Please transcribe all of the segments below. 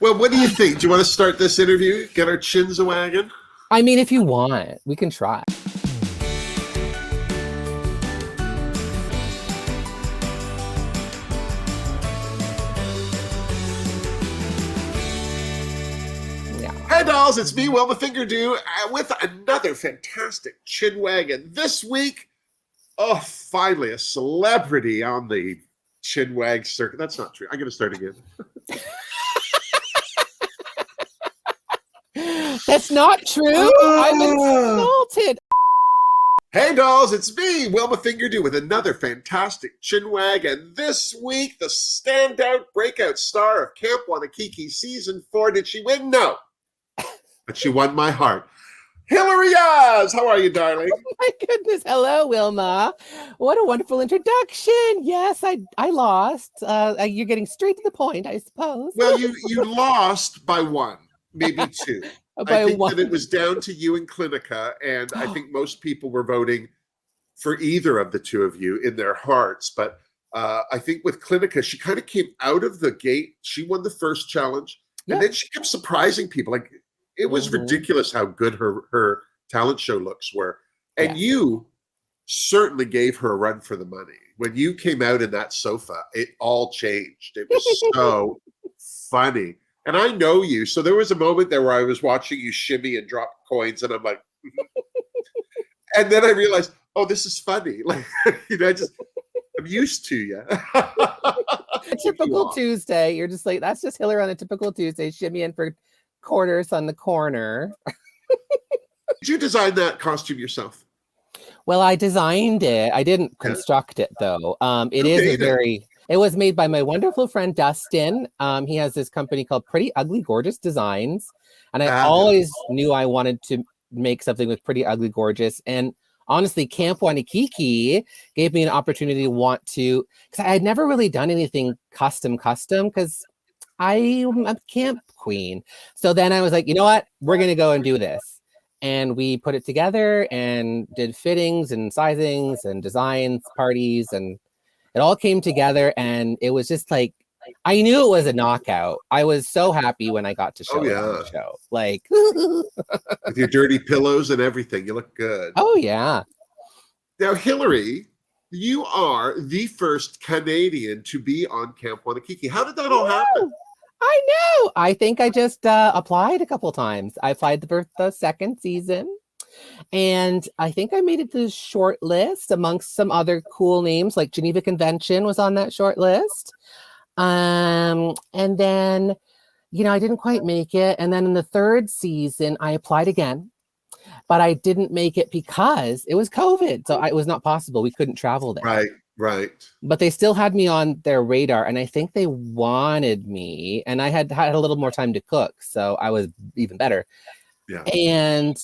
Well, what do you think? Do you want to start this interview? Get our chins a wagging? I mean, if you want, we can try. Hey dolls, it's me, Wilma Fingerdoo, with another fantastic chin wagon. This week, finally a celebrity on the chin wag circuit. That's not true. I'm going to start again. That's not true. I'm insulted. Hey dolls, it's me, Wilma Fingerdoo, with another fantastic chin wag. And this week, the standout breakout star of Camp Wannakiki Season 4. Did she win? No. But she won my heart. Hillary Yaas, how are you, darling? Oh my goodness. Hello, Wilma. What a wonderful introduction. Yes, I lost. You're getting straight to the point, I suppose. Well, you lost by one, maybe two. I think that it was down to you and Clinica, and I think most people were voting for either of the two of you in their hearts. But I think with Clinica, she kind of came out of the gate. She won the first challenge, and then she kept surprising people. Like, it was ridiculous how good her talent show looks were. And you certainly gave her a run for the money. When you came out in that sofa, it all changed. It was so funny. And I know you. So there was a moment there where I was watching you shimmy and drop coins, and I'm like, and then I realized, oh, this is funny. Like, I'm used to you. A typical Tuesday. You're just like, that's just Hillary on a typical Tuesday, shimmying for quarters on the corner. Did you design that costume yourself? Well, I designed it. I didn't construct it though. It was made by my wonderful friend Dustin. He has this company called Pretty Ugly Gorgeous Designs. And I always knew I wanted to make something with Pretty Ugly Gorgeous. And honestly, Camp Wannakiki gave me an opportunity to because I had never really done anything custom because I'm a camp queen. So then I was like, you know what? We're going to go and do this. And we put it together and did fittings and sizings and designs, parties, and it all came together. And it was just like, I knew it was a knockout. I was so happy when I got to show it on the show. Like, with your dirty pillows and everything, you look good. Oh, yeah. Now, Hillary, you are the first Canadian to be on Camp Wannakiki. How did that all happen? I know. I think I just applied a couple times. I applied for the second season, and I think I made it to the short list amongst some other cool names, like Geneva Convention was on that short list. And then, I didn't quite make it. And then in the third season, I applied again, but I didn't make it because it was COVID. So it was not possible. We couldn't travel there. Right. But they still had me on their radar, and I think they wanted me, and I had a little more time to cook, so I was even better. Yeah. And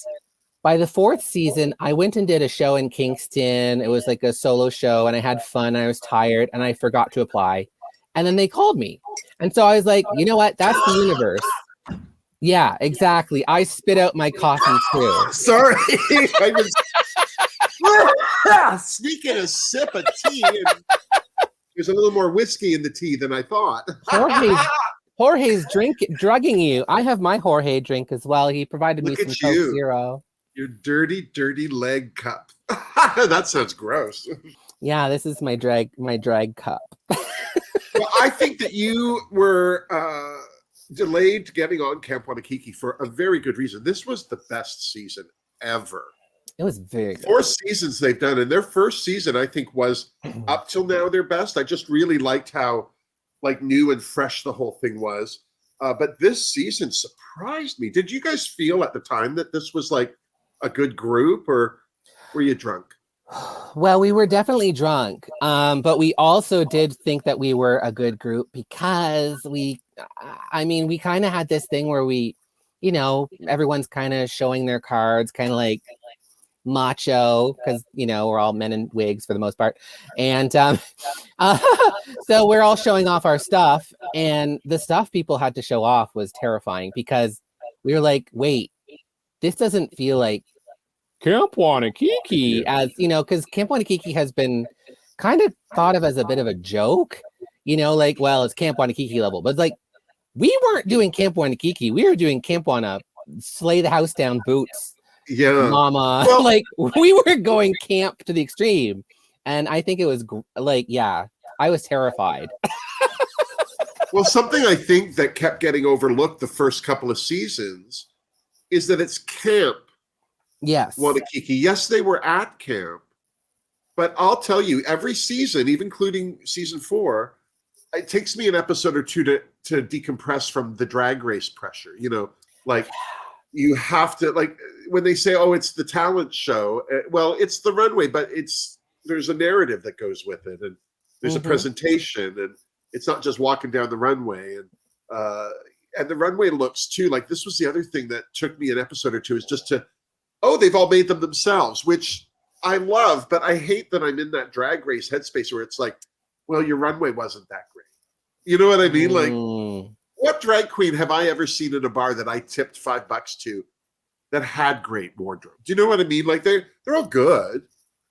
by the fourth season, I went and did a show in Kingston. It was like a solo show, and I had fun. I was tired, and I forgot to apply. And then they called me. And so I was like, you know what? That's the universe. Yeah, exactly. I spit out my coffee too. Sorry. I was sneaking a sip of tea, and there's a little more whiskey in the tea than I thought. Jorge's drugging you. I have my Jorge drink as well. He provided me some Coke Zero. Your dirty leg cup. That sounds gross. Yeah, this is my drag cup. Well, I think that you were delayed getting on Camp Wannakiki for a very good reason. This was the best season ever. It was very good. 4 seasons they've done, and their first season, I think, was up till now their best. I just really liked how new and fresh the whole thing was. But this season surprised me. Did you guys feel at the time that this was like a good group, or were you drunk? Well, we were definitely drunk, but we also did think that we were a good group because we kind of had this thing where we, everyone's kind of showing their cards, kind of like macho, because we're all men in wigs for the most part, and so we're all showing off our stuff, and the stuff people had to show off was terrifying because we were like, wait, this doesn't feel like Camp Wannakiki, as because Camp Wannakiki has been kind of thought of as a bit of a joke, well, it's Camp Wannakiki level, but it's like we weren't doing Camp Wannakiki. We were doing Camp Wanna slay the house down boots. Yeah. Mama. Well, like we were going camp to the extreme. And I think it was I was terrified. Well, something I think that kept getting overlooked the first couple of seasons is that it's Camp Wannakiki. Yes, they were at camp, but I'll tell you, every season, even including season 4, it takes me an episode or two to decompress from the drag race pressure. You know, like you have to, like when they say, "Oh, it's the talent show," well, it's the runway, but there's a narrative that goes with it, and there's a presentation, and it's not just walking down the runway, and the runway looks too. Like this was the other thing that took me an episode or two, is just they've all made them themselves, which I love, but I hate that I'm in that drag race headspace where it's like, well, your runway wasn't that great. You know what I mean? Like, what drag queen have I ever seen at a bar that I tipped $5 to that had great wardrobe? Do you know what I mean? Like they're all good,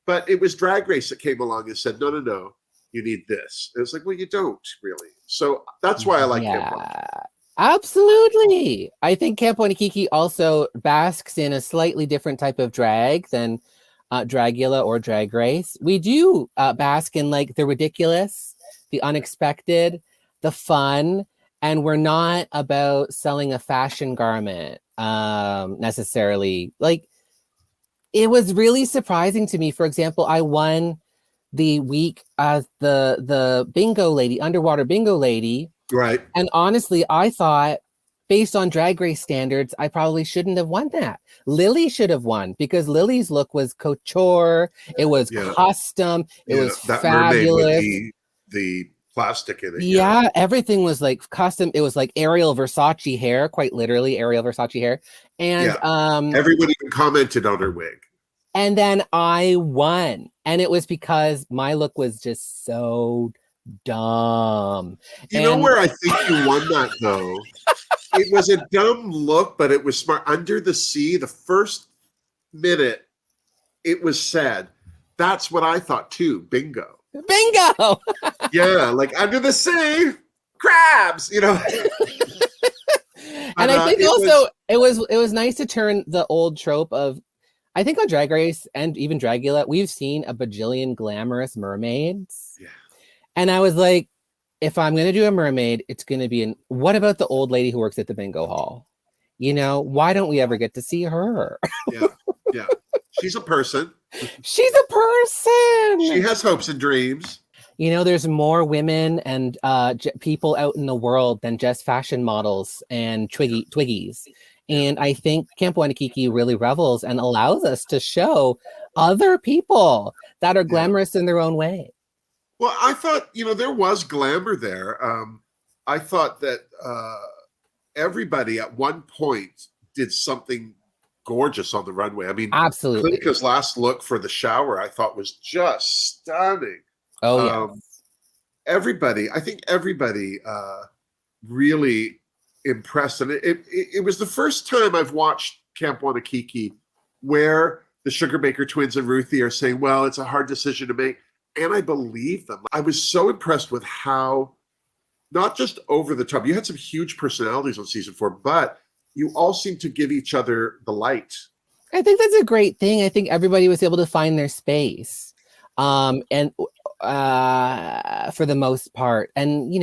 but it was Drag Race that came along and said, no. You need this. And it's like, well, you don't really. So that's why I like Camp Wannakiki. Absolutely. I think Camp Wannakiki also basks in a slightly different type of drag than Dragula or Drag Race. We do bask in like the ridiculous, the unexpected, the fun, and we're not about selling a fashion garment necessarily. Like, it was really surprising to me. For example, I won the week as the bingo lady, underwater bingo lady. Right. And honestly, I thought, based on Drag Race standards, I probably shouldn't have won that. Lily should have won because Lily's look was couture. It was custom. It was that fabulous. Mermaid with the plastic in it. Yeah, everything was like custom. It was like Ariel Versace hair, quite literally Ariel Versace hair. And everybody even commented on her wig. And then I won. And it was because my look was just so dumb. You know where I think you won that, though? It was a dumb look, but it was smart. Under the Sea, the first minute, it was said. That's what I thought, too. Bingo. Yeah, like under the sea, crabs, you know. And I think also it was nice to turn the old trope of, I think on Drag Race and even Dragula, we've seen a bajillion glamorous mermaids. Yeah. And I was like, if I'm going to do a mermaid, it's going to be what about the old lady who works at the bingo hall? You know, why don't we ever get to see her? Yeah. She's a person. She's a person. She has hopes and dreams. You know, there's more women and people out in the world than just fashion models and Twiggies. And I think Camp Wannakiki really revels and allows us to show other people that are glamorous in their own way. Well, I thought, there was glamour there. I thought that everybody at one point did something gorgeous on the runway. I mean, absolutely. Klinika's last look for the shower, I thought was just stunning. Oh, I think everybody really impressed. And it was the first time I've watched Camp Wannakiki where the Sugarbaker twins and Ruthie are saying, well, it's a hard decision to make. And I believe them. I was so impressed with how, not just over the top, you had some huge personalities on season 4, but you all seem to give each other the light. I think that's a great thing. I think everybody was able to find their space. And for the most part. And,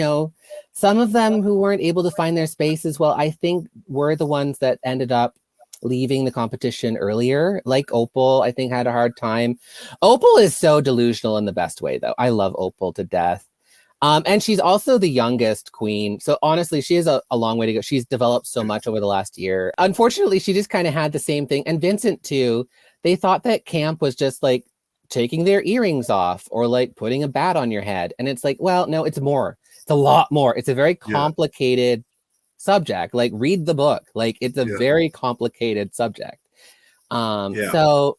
some of them who weren't able to find their space as well, I think were the ones that ended up leaving the competition earlier. Like Opal, I think had a hard time. Opal is so delusional in the best way, though. I love Opal to death. And she's also the youngest queen. So honestly, she has a long way to go. She's developed so much over the last year. Unfortunately, she just kind of had the same thing. And Vincent, too. They thought that camp was just like taking their earrings off or like putting a bat on your head. And it's like, well, no, it's more. It's a lot more. It's a very complicated subject. Like, read the book. Like, it's a very complicated subject. So,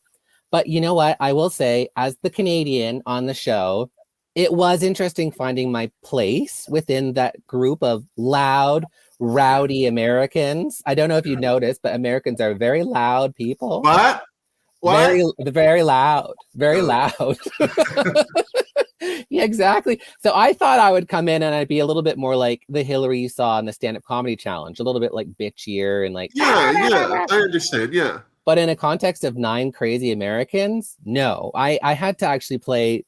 but you know what? I will say, as the Canadian on the show, it was interesting finding my place within that group of loud, rowdy Americans. I don't know if you noticed, but Americans are very loud people. What? Very loud, very loud. Yeah, exactly. So I thought I would come in and I'd be a little bit more like the Hillary you saw in the stand-up comedy challenge, a little bit like bitchier and like Yeah, I understand. Yeah. But in a context of 9 crazy Americans, no. I had to actually play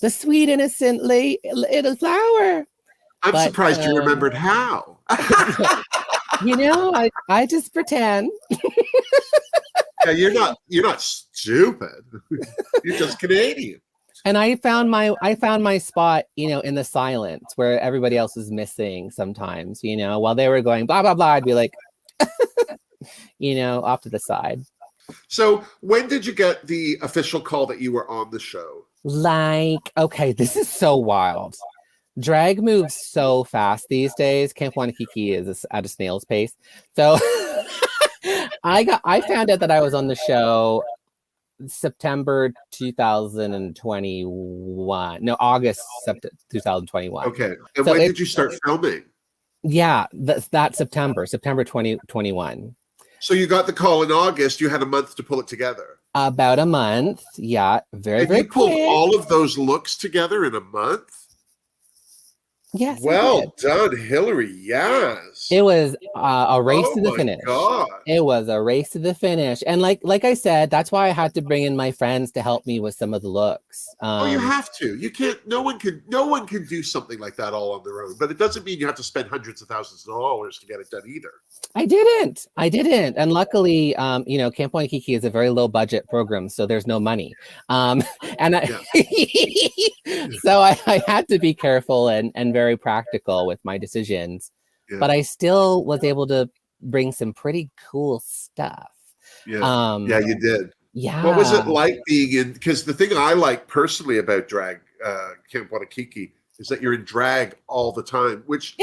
the sweet innocent little flower. I'm surprised you remembered how. I just pretend. Yeah, you're not stupid. You're just Canadian. And I found my spot, in the silence where everybody else was missing sometimes, while they were going blah blah blah, I'd be like off to the side. So when did you get the official call that you were on the show? Okay, this is so wild. Drag moves so fast these days. Camp Wannakiki is at a snail's pace. So I found out that I was on the show September 2021. No, August 2021. Okay. And when did you start filming? Yeah, that September 2021. So you got the call in August. You had a month to pull it together. About a month. Yeah, very, and very you pulled quick. all of those looks together in a month? Yes. Well done, Hillary. Yes. It was a race to the finish. God. It was a race to the finish. And like I said, that's why I had to bring in my friends to help me with some of the looks. You have to. You can't. No one can do something like that all on their own. But it doesn't mean you have to spend hundreds of thousands of dollars to get it done either. I didn't. And luckily, Camp Wannakiki is a very low budget program, so there's no money. So I had to be careful and very practical with my decisions. Yeah. But I still was able to bring some pretty cool stuff. Yeah, you did. Yeah. What was it like being in? Because the thing I like personally about drag Camp Wannakiki is that you're in drag all the time, which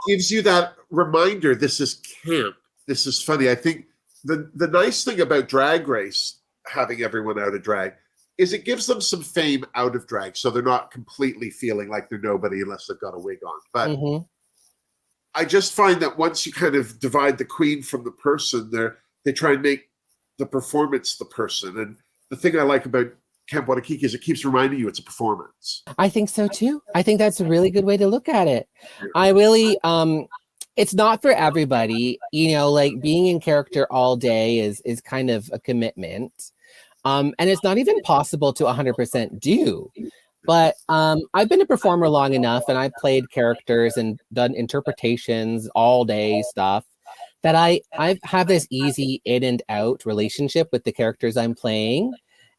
gives you that reminder. This is camp. This is funny. I think the nice thing about Drag Race, having everyone out of drag, is it gives them some fame out of drag, so they're not completely feeling like they're nobody unless they've got a wig on. But I just find that once you kind of divide the queen from the person, they try and make the performance the person. And the thing I like about Camp Wannakiki is it keeps reminding you it's a performance. I think so too. I think that's a really good way to look at it. I really, it's not for everybody, like being in character all day is kind of a commitment. And it's not even possible to 100% do. But I've been a performer long enough, and I've played characters and done interpretations all day stuff, that I have this easy in and out relationship with the characters I'm playing.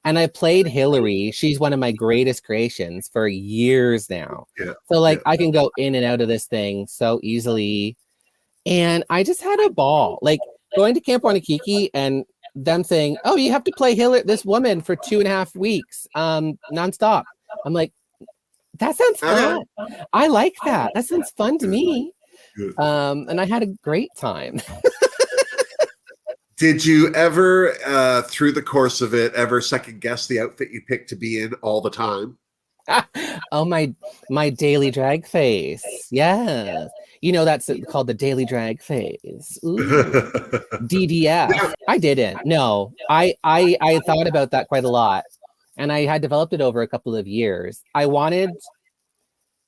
And I played Hillary. She's one of my greatest creations for years now. Yeah. So I can go in and out of this thing so easily. And I just had a ball. Like going to Camp Wannakiki and them saying, "Oh, you have to play this woman for 2.5 weeks, nonstop." I'm like, that sounds fun. I like that. That sounds fun to me. And I had a great time. Did you ever, through the course of it, ever second guess the outfit you picked to be in all the time? Oh, my daily drag face. Yeah. That's called the daily drag phase. DDF. I didn't. No, I thought about that quite a lot. And I had developed it over a couple of years. I wanted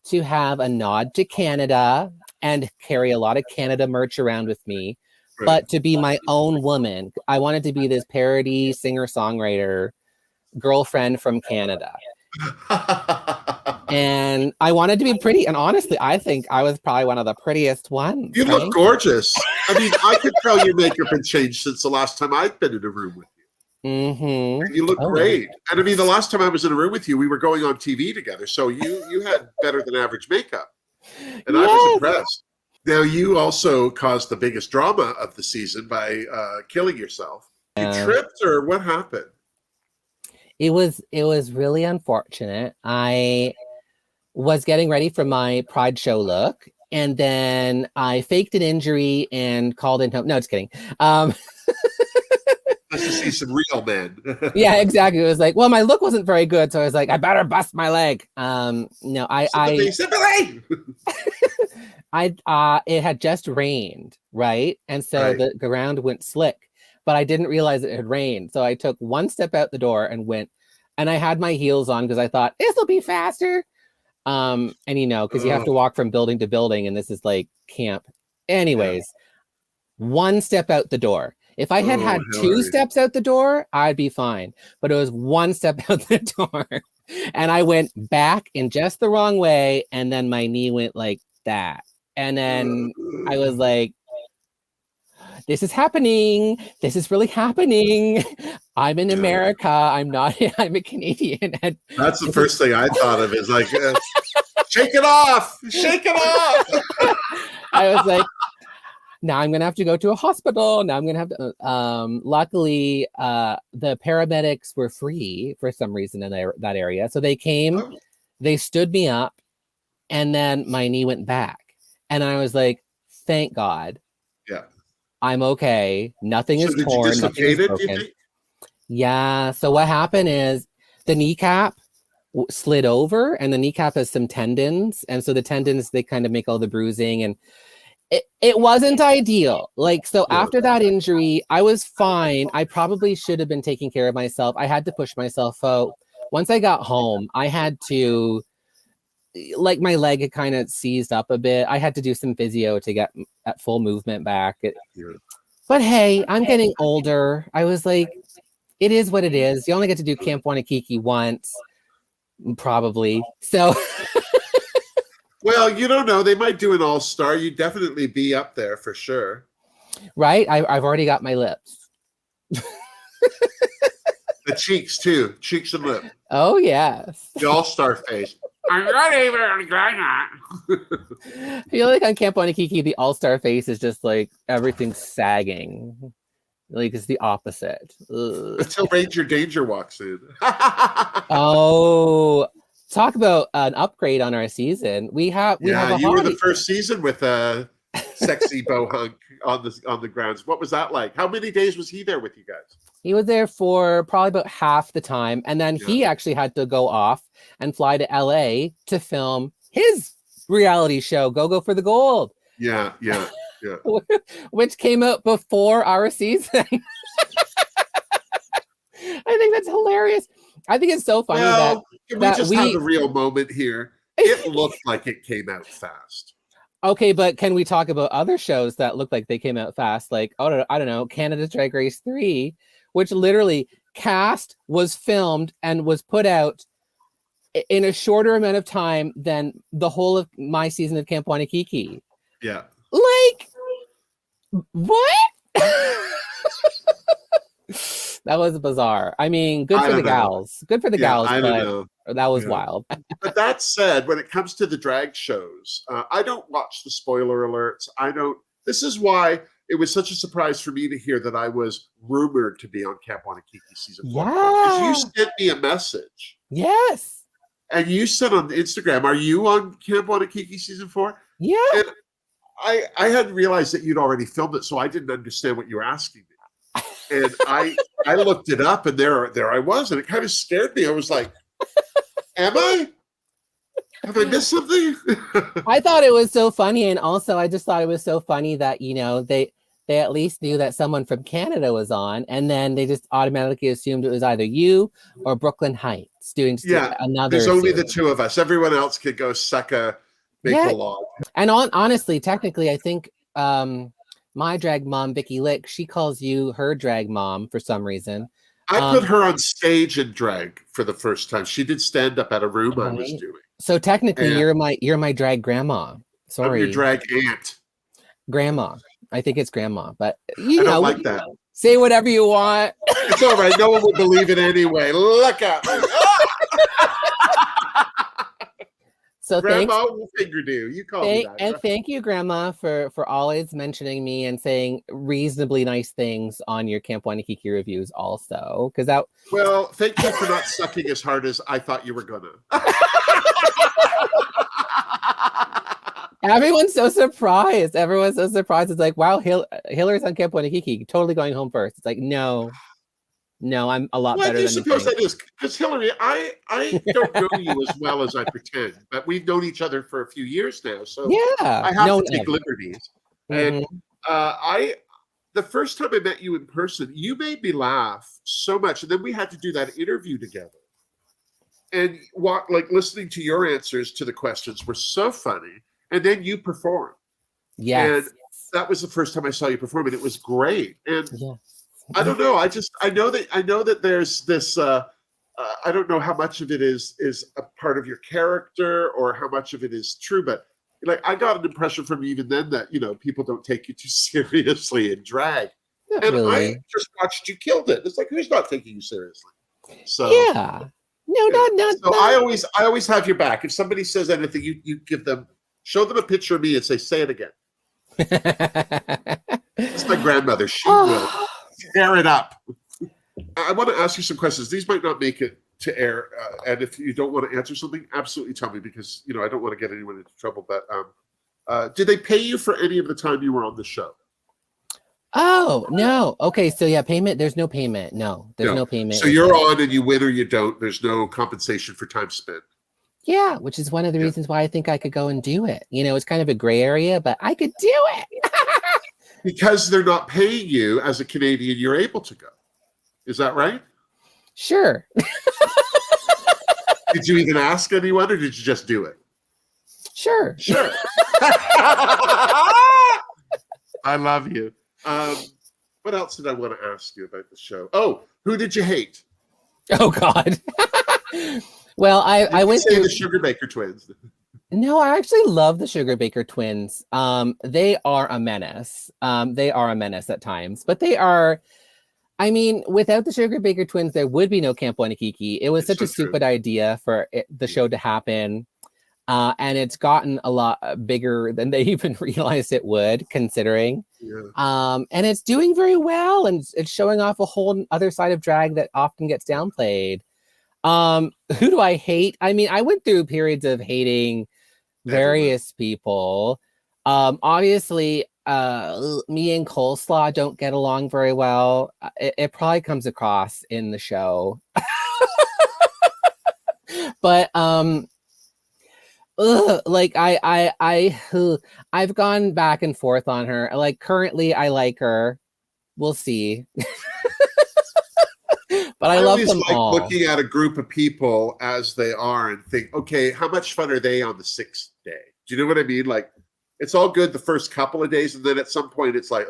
to have a nod to Canada and carry a lot of Canada merch around with me, but to be my own woman. I wanted to be this parody singer-songwriter girlfriend from Canada. And I wanted to be pretty. And honestly, I think I was probably one of the prettiest ones. You look gorgeous. I mean, I could tell your makeup had changed since the last time I'd been in a room with you. And you look great. And I mean, the last time I was in a room with you, we were going on TV together. So you had better than average makeup. And I was impressed. Now, you also caused the biggest drama of the season by killing yourself. You tripped, or what happened? It was really unfortunate. I was getting ready for my Pride show look, and then I faked an injury and called in home. No, just kidding. Nice to see some real men. Yeah, exactly. It was like, well, my look wasn't very good, so I was like, I better bust my leg. No, Sympathy. It had just rained, right? And so the ground went slick, but I didn't realize it had rained. So I took one step out the door and went And I had my heels on because I thought this will be faster. And because you have to walk from building to building, and this is like camp. Anyways, one step out the door. If I had had two steps out the door, I'd be fine. But it was one step out the door. And I went back in just the wrong way. And then my knee went like that. And then I was like, this is happening. This is really happening. I'm in America. I'm not, I'm a Canadian. And that's the first thing I thought of is like, shake it off. Shake it off. I was like, now I'm going to have to go to a hospital. Now I'm going to have to, luckily, the paramedics were free for some reason in that area. So they came, they stood me up, and then my knee went back. And I was like, thank God. Yeah. I'm okay. Nothing is torn. Nothing is broken. Yeah. So what happened is the kneecap slid over, and the kneecap has some tendons. And so the tendons, they kind of make all the bruising, and it wasn't ideal. Like, so after that injury, I was fine. I probably should have been taking care of myself. I had to push myself out. Once I got home, I had to, like, my leg had kind of seized up a bit. I had to do some physio to get at full movement back. But hey, I'm getting older. I was like, it is what it is. You only get to do Camp Wannakiki once, probably. So... Well, you don't know. They might do an all-star. You'd definitely be up there for sure. Right? I've already got my lips. The cheeks, too. Cheeks and lip. Oh, yes. The all-star face. I'm not even glad I feel like on Camp Wannakiki, the all-star face is just like everything's sagging. Like it's the opposite. Ugh. Until Ranger Danger walks in. Oh... Talk about an upgrade on our season. We have you were the first season with a sexy bohunk on the grounds. What was that like? How many days was he there with you guys? He was there for probably about half the time, and then he actually had to go off and fly to LA to film his reality show, Go for the Gold. Yeah. Which came out before our season. I think that's hilarious. I think it's so funny that we just have the real moment here. It looked like it came out fast. Okay, but can we talk about other shows that look like they came out fast? Like, I don't know, Canada's Drag Race 3, which literally cast, was filmed, and was put out in a shorter amount of time than the whole of my season of Camp Wannakiki. Yeah. Like, what? That was bizarre. I mean, good for the gals. Good for the gals, but that was wild. But that said, when it comes to the drag shows, I don't watch the spoiler alerts. This is why it was such a surprise for me to hear that I was rumored to be on Camp Wannakiki season 4. Because you sent me a message. Yes. And you said on Instagram, are you on Camp Wannakiki season 4? Yeah. And I hadn't realized that you'd already filmed it, so I didn't understand what you were asking me. And I looked it up, and there I was, and it kind of scared me. I was like, have I missed something? I thought it was so funny, and also I just thought it was so funny that, they at least knew that someone from Canada was on, and then they just automatically assumed it was either you or Brooklyn Heights doing another. There's only the two of us. Everyone else could go suck a big log. And honestly, technically, I think my drag mom, Vicky Lick, she calls you her drag mom for some reason. I put her on stage in drag for the first time. She did stand up at a room I was doing. So technically, you're my drag grandma. Sorry, I'm your drag aunt. Grandma. I think it's grandma, but I don't like that. Say whatever you want. It's all right. No one will believe it anyway. Look at me. So Grandma Fingerdoo, you call me that. And thank you, Grandma, for always mentioning me and saying reasonably nice things on your Camp Wannakiki reviews also. Well, thank you for not sucking as hard as I thought you were gonna. Everyone's so surprised. It's like, wow, Hillary's on Camp Wannakiki, totally going home first. It's like, no, I'm a lot better than you suppose that is? Because Hillary, I don't know you as well as I pretend, but we've known each other for a few years now, so I have to take liberties. Mm-hmm. And the first time I met you in person, you made me laugh so much, and then we had to do that interview together. and what, like listening to your answers to the questions were so funny, and then you performed. Yes. And that was the first time I saw you perform, and it was great. And Yeah. I don't know. I know that there's this. I don't know how much of it is a part of your character or how much of it is true, but like I got an impression from you even then that people don't take you too seriously in drag. Not And really. I just watched you killed it. It's like, who's not taking you seriously? So yeah. No, not. So I always have your back. If somebody says anything, you show them a picture of me and say it again. It's my grandmother. She will tear it up. I want to ask you some questions. These might not make it to air, and if you don't want to answer something, absolutely tell me, because I don't want to get anyone into trouble. But did they pay you for any of the time you were on the show? Oh no. Okay, so yeah, payment. There's no payment. No, there's no payment. So you're on and you win or you don't. There's no compensation for time spent. Yeah, which is one of the reasons why I think I could go and do it. It's kind of a gray area, but I could do it. Because they're not paying you as a Canadian, you're able to go. Is that right? Sure. Did you even ask anyone, or did you just do it? Sure. I love you. What else did I want to ask you about the show? Oh, who did you hate? Oh God. Well, I went to the Sugar Baker twins. No, I actually love the Sugar Baker twins. They are a menace. They are a menace at times, but they are. I mean, without the Sugar Baker twins, there would be no Camp Wannakiki. It was such a stupid idea for the show to happen. And it's gotten a lot bigger than they even realized it would, considering. Yeah. And it's doing very well, and it's showing off a whole other side of drag that often gets downplayed. Who do I hate? I mean, I went through periods of hating various people. Obviously, me and Coleslaw don't get along very well. It probably comes across in the show. But like I've gone back and forth on her. Like currently I like her. We'll see. But I love them all. Looking at a group of people as they are and think, okay, how much fun are they on the 6th day? Do you know what I mean? Like, it's all good the first couple of days, and then at some point it's like,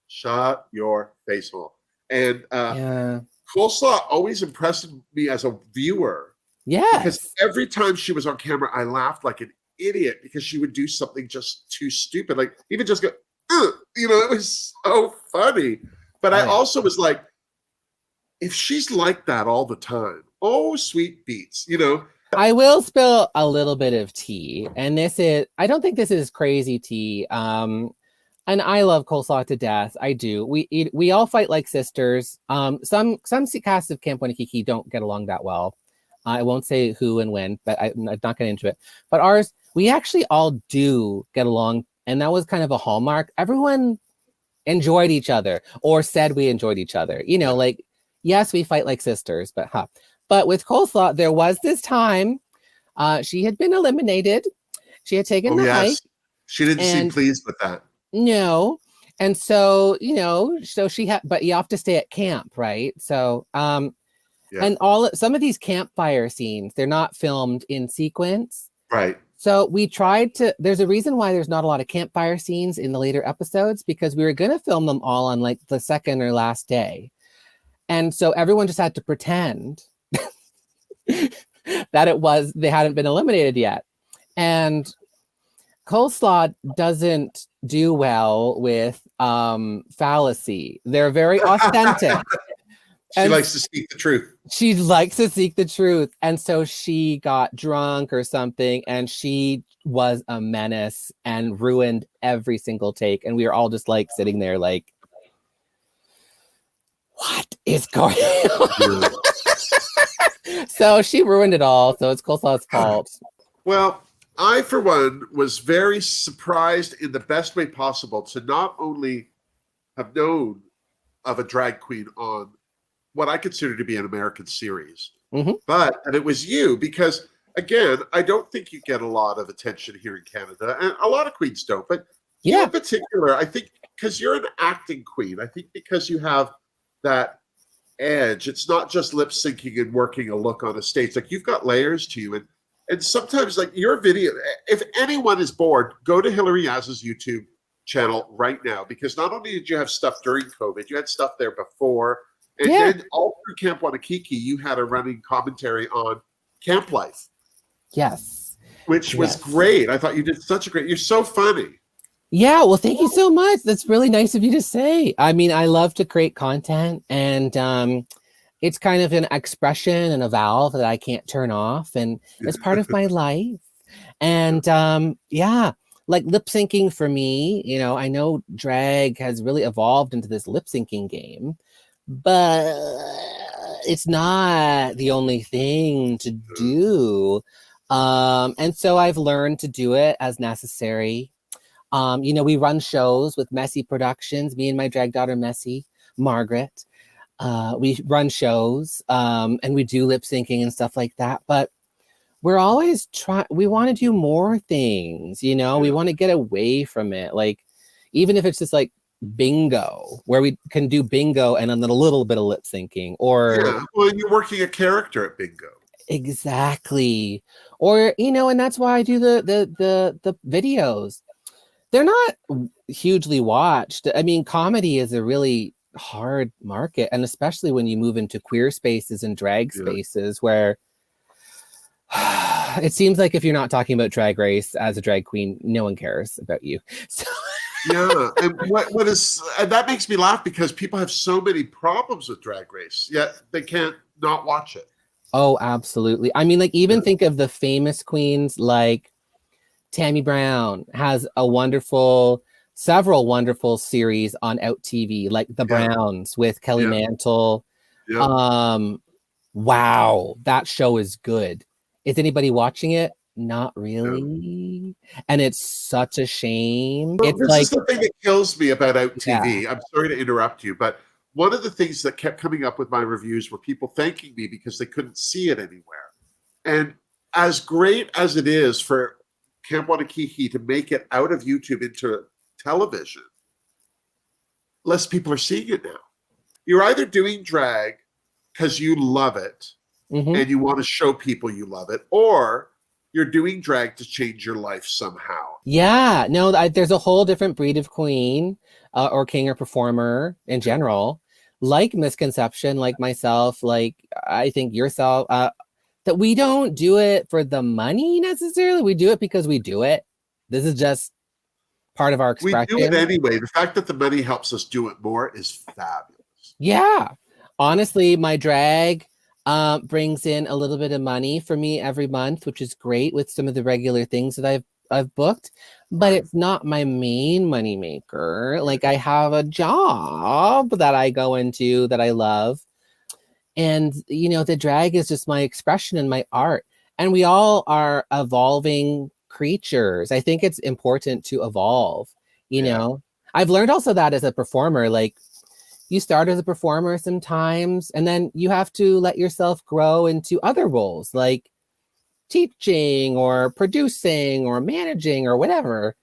shut your face hole. And Coleslaw always impressed me as a viewer. Yeah. Because every time she was on camera, I laughed like an idiot because she would do something just too stupid. Like, even just go, it was so funny. But I also was like, if she's like that all the time, oh, sweet beats, I will spill a little bit of tea, and I don't think this is crazy tea. And I love Coleslaw to death. I do. We all fight like sisters. Some casts of Camp Wannakiki don't get along that well. I won't say who and when, but I'm not getting into it. But ours, we actually all do get along, and that was kind of a hallmark. Everyone enjoyed each other, or said we enjoyed each other. Like, yes, we fight like sisters, but with Coleslaw, there was this time she had been eliminated. She had taken the hike. She didn't seem pleased with that. No. And so, so she had, but you have to stay at camp, right? So, and some of these campfire scenes, they're not filmed in sequence. Right. So we tried there's a reason why there's not a lot of campfire scenes in the later episodes, because we were going to film them all on like the second or last day. And so everyone just had to pretend that they hadn't been eliminated yet. And Coleslaw doesn't do well with fallacy. They're very authentic. She likes to speak the truth. She likes to seek the truth. And so she got drunk or something, and she was a menace and ruined every single take. And we were all just like sitting there like, what is going on? So she ruined it all. So it's Coleslaw's fault. Well, I, for one, was very surprised in the best way possible to not only have known of a drag queen on what I consider to be an American series, but that it was you, because, again, I don't think you get a lot of attention here in Canada, and a lot of queens don't, but you in particular, I think, because you're an acting queen, I think because you have that edge. It's not just lip syncing and working a look on a stage. Like, you've got layers to you. And sometimes, like, your video, if anyone is bored, go to Hillary Yaz's YouTube channel right now, because not only did you have stuff during COVID, you had stuff there before. And then all through Camp Wannakiki, you had a running commentary on camp life. Yes. Which was great. I thought you did such a great, you're so funny. Yeah, well, thank you so much. That's really nice of you to say. I mean, I love to create content, and it's kind of an expression and a valve that I can't turn off, and it's part of my life. And like lip syncing for me, you know, I know drag has really evolved into this lip syncing game, but it's not the only thing to do. And so I've learned to do it as necessary. You know, we run shows with Messy Productions, me and my drag daughter, Messy, Margaret. We run shows and we do lip syncing and stuff like that. But we're always we want to do more things, you know, we want to get away from it. Like, even if it's just like bingo, where we can do bingo and then a little bit of lip syncing, or well, you're working a character at bingo. Exactly. Or, you know, and that's why I do the videos. They're not hugely watched. I mean, comedy is a really hard market, and especially when you move into queer spaces and drag spaces where it seems like if you're not talking about Drag Race as a drag queen, no one cares about you. So and what is, and that makes me laugh, because people have so many problems with Drag Race, yet they can't not watch it. Oh, absolutely. I mean, like, even think of the famous queens, like Tammy Brown has several wonderful series on Out TV, like The Browns with Kelly Mantle. Wow, that show is good. Is anybody watching it? Not really. And it's such a shame. Well, it's this like, is the thing that kills me about Out TV. I'm sorry to interrupt you, but one of the things that kept coming up with my reviews were people thanking me because they couldn't see it anywhere. And as great as it is for Camp Wannakiki to make it out of YouTube into television, less people are seeing it now. You're either doing drag because you love it and you want to show people you love it, or you're doing drag to change your life somehow. Yeah, no, there's a whole different breed of queen or king or performer in general, like Misconception, like myself, like I think yourself, that we don't do it for the money necessarily. We do it because we do it. This is just part of our expression. We do it anyway. The fact that the money helps us do it more is fabulous. Yeah. Honestly, my drag brings in a little bit of money for me every month, which is great with some of the regular things that I've booked, but it's not my main money maker. Like, I have a job that I go into that I love. And, you know, the drag is just my expression and my art. And we all are evolving creatures. I think it's important to evolve, you know. I've learned also that as a performer, like, you start as a performer sometimes, and then you have to let yourself grow into other roles, like teaching or producing or managing or whatever.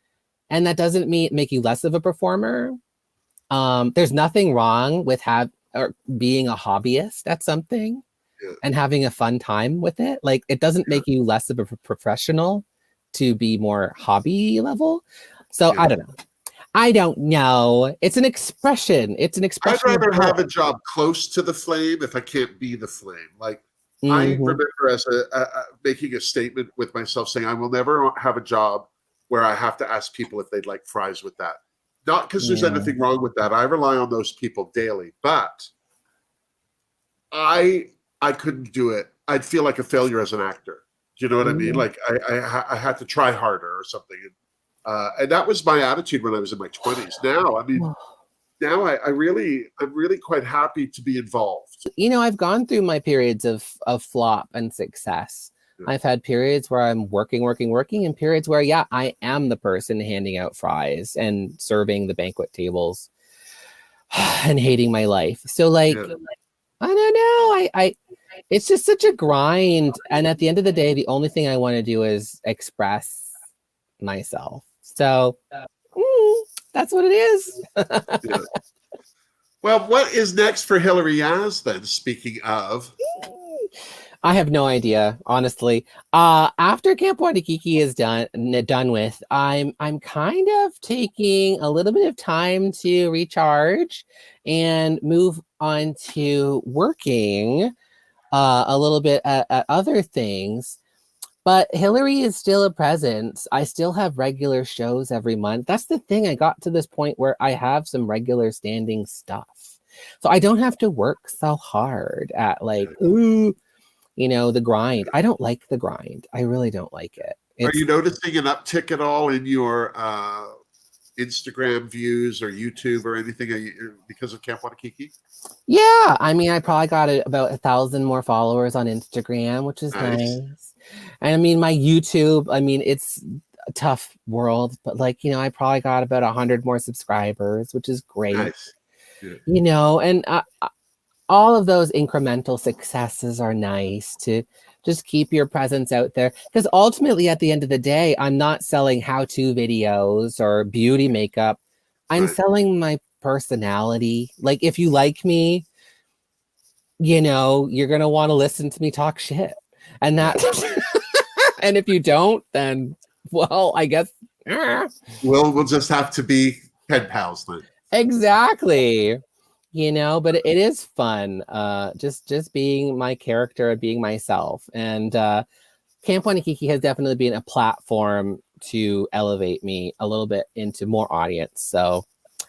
And that doesn't make you less of a performer. There's nothing wrong with being a hobbyist at something and having a fun time with it. Like, it doesn't make you less of a professional to be more hobby level. So I don't know. It's an expression. It's an expression. I'd rather have a job close to the flame if I can't be the flame. Like, I remember as making a statement with myself saying, I will never have a job where I have to ask people if they'd like fries with that. Not because there's anything wrong with that. I rely on those people daily, but I couldn't do it. I'd feel like a failure as an actor. Do you know what I mean? Like, I had to try harder or something. And that was my attitude when I was in my 20s. Now, I mean, now I'm really quite happy to be involved. You know, I've gone through my periods of flop and success. I've had periods where I'm working, and periods where, I am the person handing out fries and serving the banquet tables and hating my life. So, like, I don't know. It's just such a grind. And at the end of the day, the only thing I want to do is express myself. So that's what it is. Well, what is next for Hillary Yaas then? Speaking of, I have no idea, honestly. After Camp Wannakiki is done with, I'm kind of taking a little bit of time to recharge and move on to working a little bit at other things. But Hillary is still a presence. I still have regular shows every month. That's the thing. I got to this point where I have some regular standing stuff. So I don't have to work so hard at like, ooh, the grind. I don't like the grind. I really don't like it. Are you noticing an uptick at all in your Instagram views or YouTube or anything because of Camp Wannakiki? Yeah, I mean, I probably got about 1,000 more followers on Instagram, which is nice. And I mean, my YouTube, I mean, it's a tough world, but like, I probably got about 100 more subscribers, which is great. Nice. Yeah. And all of those incremental successes are nice to just keep your presence out there. Because ultimately, at the end of the day, I'm not selling how-to videos or beauty makeup. I'm selling my personality. Like, if you like me, you're going to want to listen to me talk shit. And that, and if you don't, then, well, I guess. We'll just have to be pen pals then. Exactly. But it is fun. Just being my character and being myself. And Camp Wannakiki has definitely been a platform to elevate me a little bit into more audience. So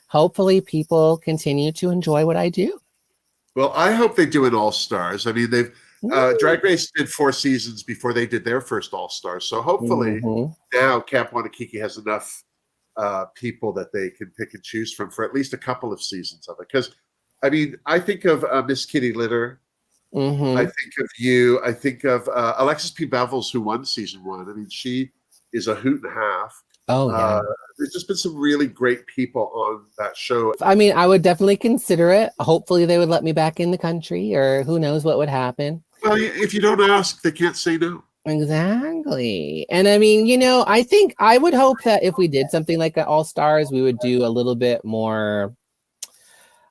hopefully people continue to enjoy what I do. Well, I hope they do an All-Stars. I mean, they've Drag Race did 4 seasons before they did their first All-Stars. So hopefully now Camp Wannakiki has enough people that they can pick and choose from for at least a couple of seasons of it. Because I mean, I think of Miss Kitty Litter. I think of you. I think of Alexis P. Bevels, who won season 1. I mean, she is a hoot and a half. Oh, yeah. There's just been some really great people on that show. I mean, I would definitely consider it. Hopefully they would let me back in the country, or who knows what would happen. Well, if you don't ask, they can't say no. Exactly. And I mean, I think I would hope that if we did something like an All-Stars, we would do a little bit more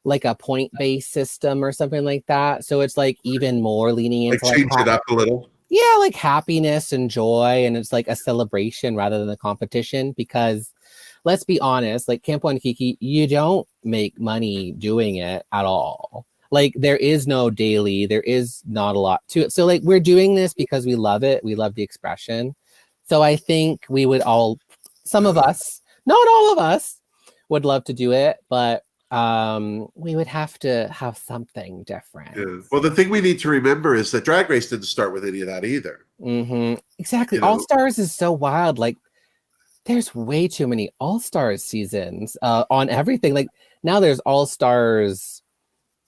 like a point-based system or something like that. So it's like even more leaning into like change it up a little. Yeah, like happiness and joy, and it's like a celebration rather than a competition. Because let's be honest, like Camp Wannakiki, you don't make money doing it at all. Like there is no daily, there is not a lot to it. So like we're doing this because we love it. We love the expression. So I think we would all, some of us, not all of us, would love to do it, but we would have to have something different. Yeah. Well, the thing we need to remember is that Drag Race didn't start with any of that either. Exactly. All-Stars is so wild. Like there's way too many All-Stars seasons on everything. Like now there's All-Stars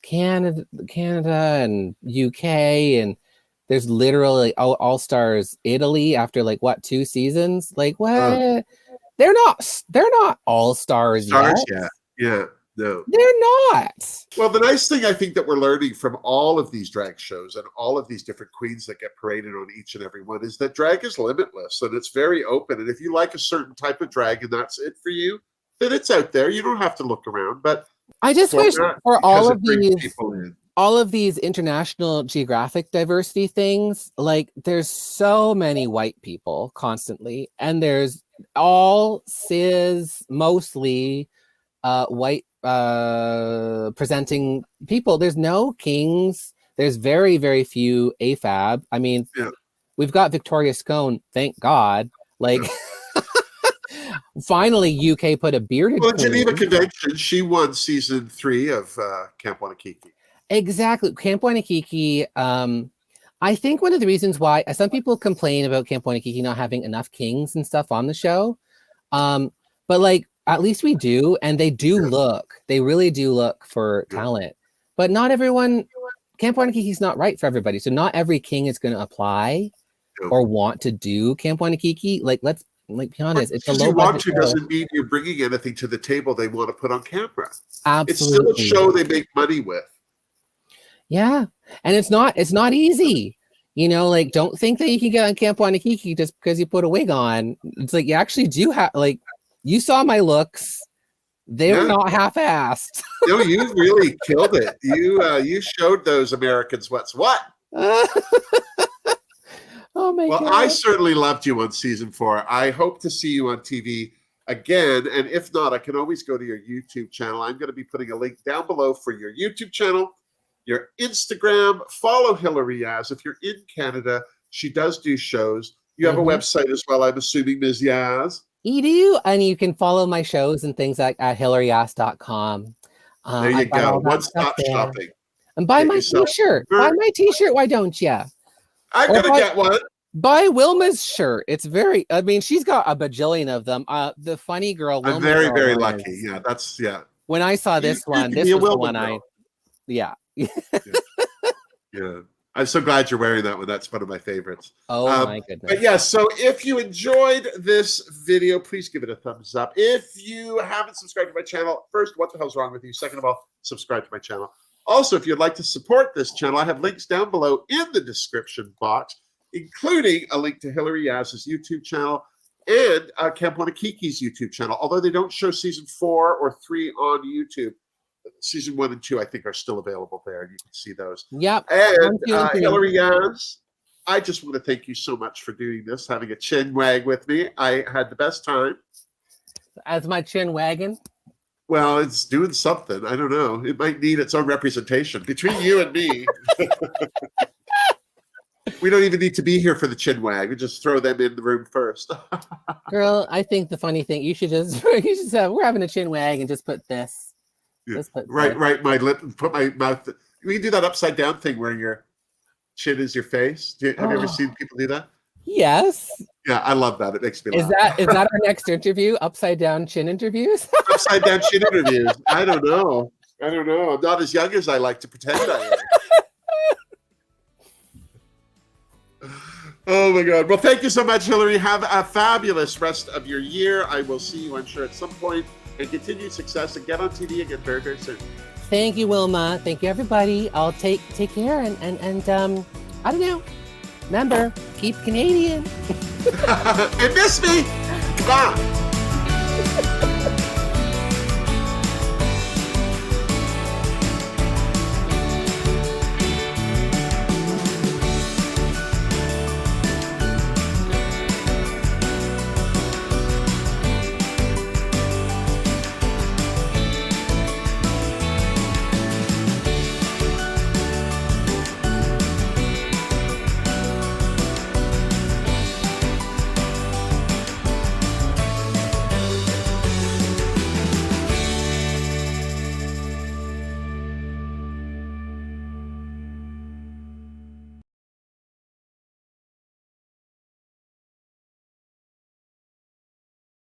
Canada and UK, and there's literally All-Stars Italy after like what, 2 seasons? Like what? They're not All-Stars yet. Yeah. No, they're not. Well, the nice thing I think that we're learning from all of these drag shows and all of these different queens that get paraded on each and every one is that drag is limitless and it's very open. And if you like a certain type of drag and that's it for you, then it's out there. You don't have to look around. But I just wish for all of these international geographic diversity things, like there's so many white people constantly, and there's all cis, mostly white presenting people. There's no kings. There's very, very few AFAB. I mean, we've got Victoria Scone, thank God. Like, finally, UK put a bearded queen. Geneva Convention, she won season 3 of Camp Wannakiki. Exactly. Camp Wannakiki, I think one of the reasons why some people complain about Camp Wannakiki not having enough kings and stuff on the show, but like, at least we do, and they really do look for talent. But not everyone, Camp Wannakiki is not right for everybody. So not every king is going to apply or want to do Camp Wannakiki. Like, let's be honest. It's a low budget show. Doesn't mean you're bringing anything to the table they want to put on camera. Absolutely. It's still a show they make money with. Yeah. And it's not easy. Like, don't think that you can get on Camp Wannakiki just because you put a wig on. It's like, you actually do have, like, you saw my looks. They were not half-assed. No, you really killed it. You showed those Americans what's what. Oh my God. Well, I certainly loved you on season 4. I hope to see you on TV again. And if not, I can always go to your YouTube channel. I'm going to be putting a link down below for your YouTube channel, your Instagram. Follow Hillary Yaas. If you're in Canada, she does do shows. You have a website as well, I'm assuming, Ms. Yaas. You do. And you can follow my shows and things like at hillaryyaas.com. There you go. One-stop shopping. And buy my t-shirt. Buy my t-shirt. Why don't you? I'm going to get one. Buy Wilma's shirt. It's very, I mean, she's got a bajillion of them. The funny girl. I'm very, very lucky. Yeah, that's, yeah. When I saw this one, this was the one yeah. Yeah. I'm so glad you're wearing that one. That's one of my favorites. Oh my goodness. But yeah, so if you enjoyed this video, please give it a thumbs up. If you haven't subscribed to my channel, first, what the hell's wrong with you? Second of all, subscribe to my channel. Also, if you'd like to support this channel, I have links down below in the description box, including a link to Hillary Yaas's YouTube channel and Camp Wannakiki's YouTube channel. Although they don't show season 4 or 3 on YouTube, season 1 and 2, I think, are still available there, and you can see those. Yep. And Hillary Yaas, I just want to thank you so much for doing this, having a chin wag with me. I had the best time. As my chin wagging? Well, it's doing something. I don't know. It might need its own representation. Between you and me, we don't even need to be here for the chin wag. We just throw them in the room first. Girl, I think the funny thing, you should have, we're having a chin wag and just put this. Yeah. Right, my lip, and put my mouth. We can do that upside down thing where your chin is your face. Have you ever seen people do that? Yes. Yeah, I love that. It makes me laugh. Is that our next interview? Upside down chin interviews? Upside down chin interviews. I don't know. I'm not as young as I like to pretend I am. Oh my God. Well, thank you so much, Hillary. Have a fabulous rest of your year. I will see you, I'm sure, at some point. And continued success and get on TV again very, very soon. Thank you, Wilma. Thank you, everybody. I'll take care and I don't know. Remember, keep Canadian. And miss me. Come on.